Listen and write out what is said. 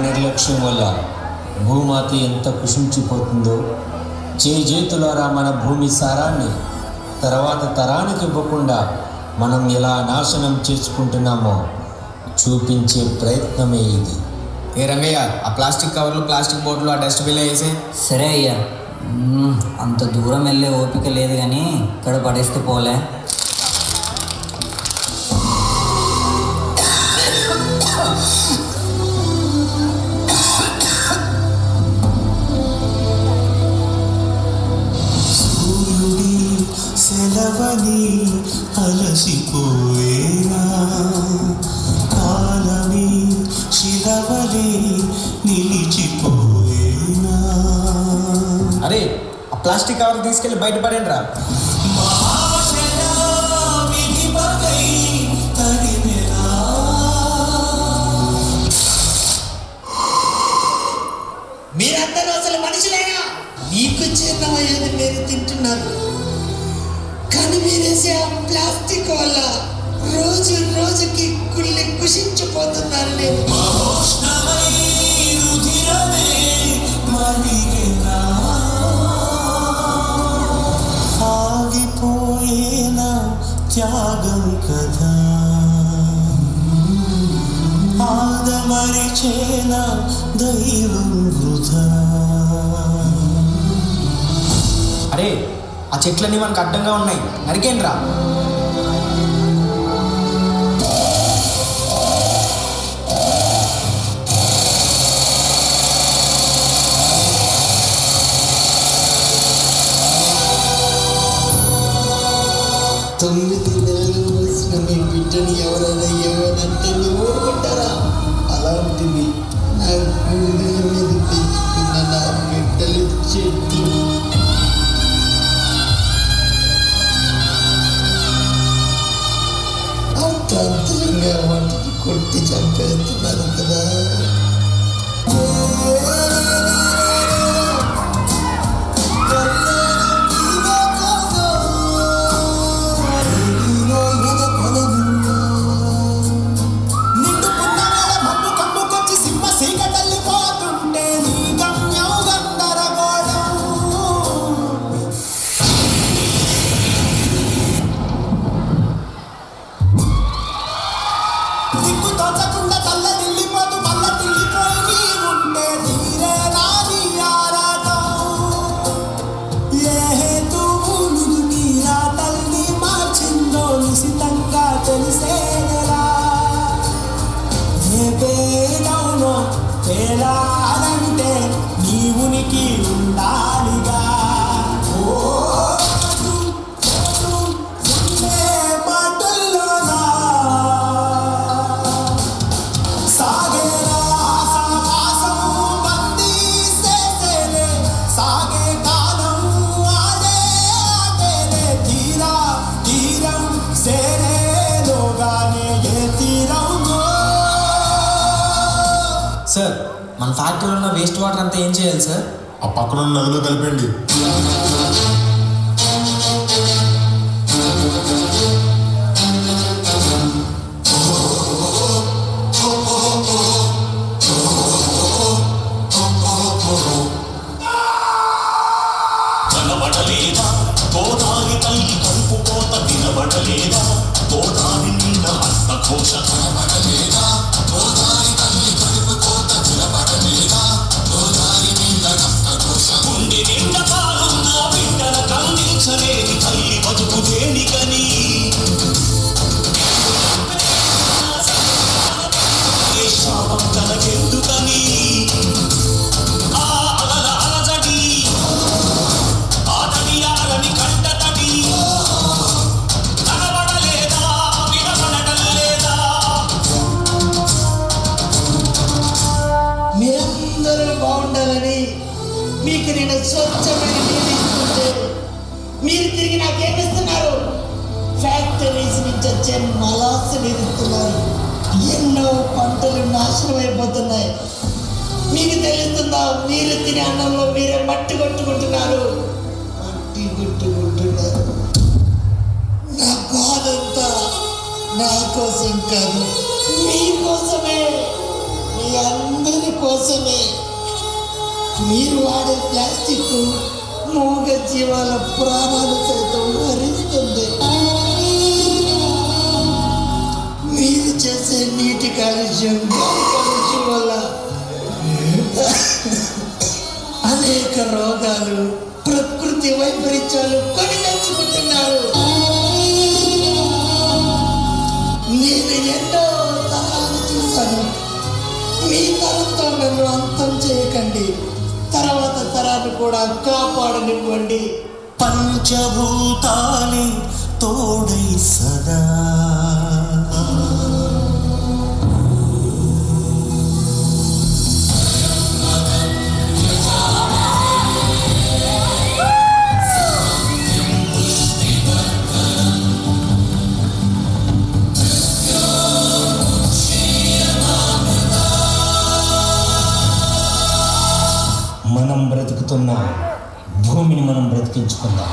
నిర్లక్ష్యం వల్ల భూమాత ఎంత కుషించిపోతుందో, చేతులారా మన భూమి సారాన్ని తర్వాత తరానికి ఇవ్వకుండా మనం ఎలా నాశనం చేసుకుంటున్నామో చూపించే ప్రయత్నమే ఇది. ఏ రంగయ్య, ఆ ప్లాస్టిక్ కవర్లు, ప్లాస్టిక్ బాటిల్, ఆ డస్ట్బిన్లో వేసే. సరే అయ్యా, అంత దూరం వెళ్ళే ఓపిక లేదు కానీ ఇక్కడ పడేస్తే పోలే. సెలవని అలసిపోయేనా, కాలమే శిలవలే నిలిచిపోయేనా. అరే, ఆ ప్లాస్టిక్ కవర్ తీసుకెళ్ళి బయట పడండి రా. మీరందరూ అసలు మనుషులేనా? మీకు చిన్నమయ్యేది మీరు తింటున్నారు, కానీ మీరేసే ఆ ప్లాస్టిక్ వల్ల రోజు రోజుకి కుళ్ళి కుషించిపోతున్నారు. నేను ఆగిపోయేనా త్యాగం కదా, ఆదమరిచేనా దైవం వృధా. అరే, ఆ చెట్లన్నీ మనకు అడ్డంగా ఉన్నాయి, నరికేండి రా. తొమ్మిది నెలలు మోసిన మీ బిడ్డని ఎవరైనా ఏమనంటే మీరు ఊరుకుంటారా? అలాంటిది నా గుండెల మీద పెంచుకున్న నా బిడ్డలు చెట్టు అంతరంగా వాటిని కొట్టి చంపేస్తున్నారు కదా. తేలాలంటే నీ ఉనికి ఉండాలిగా. మాటల్లోనా సాగేరా సావాసం బందీ చేసేలే, సాగే కాలం ఆడే ఆటేలే, తీరా తీరం సేరేలోగానే ఏ తీరం. సార్, మన ఫ్యాక్టరీలో ఉన్న వేస్ట్ వాటర్ అంతా ఏం చేయాలి సార్? ఆ పక్కన నదిలో కలిపండి. కనబడలేదా గోదావరి తల్లి కడుపు కోత, వినబడలేదా గోదావరి నిండ హస్తఘోష. కనబడలేదా గోదావరి తల్లి కడుపు కోత, వినబడలేదా గోదావరి నిండ హస్తఘోష. గుండె నిండ పాలున్న బిడ్డల కందించలేని తల్లి బతుకు దేనికని, శాపం తనకెందుకని. ఆ అలల అలజడి, ఆటని ఆరని కంటతడి, కనబడలేదా వినబడటం లేదా. మీరందరూ బాగుండాలని మీకు నేను స్వచ్ఛమైన నీరు ఇస్తుంటే మీరు తిరిగి నాకేమిస్తున్నారు? ఫ్యాక్టరీస్ నుంచి వచ్చే మలాసు నీరు ఇస్తున్నారు. ఎన్నో పంటలు నాశనం అయిపోతున్నాయి. మీకు తెలుస్తుందా? మీరు తినే అన్నంలో మీరే మట్టి కొట్టుకుంటున్నారు. నా బాధంతా నా కోసం కాదు, మీకోసమే, మీ అందరి కోసం. కోసమే. మీరు వాడే ప్లాస్టిక్ మూగ జీవాల ప్రాణాలు సైతం హరిస్తుంది. మీరు చేసే నీటి కాలుష్యం, గాలి కాలుష్యం వల్ల అనేక రోగాలు, ప్రకృతి వైపరీత్యాలు కొని తెచ్చుకుంటున్నారు. నేను ఎన్నో తరాలను చూశాను. మీ తరంతో నన్ను అంతం చేయకండి, తర్వాత తరాన్ని కూడా కాపాడనివ్వండి. పంచభూతాలే తోడై సదా మనం బ్రతుకుతున్న భూమిని మనం బ్రతికించుకుందాం.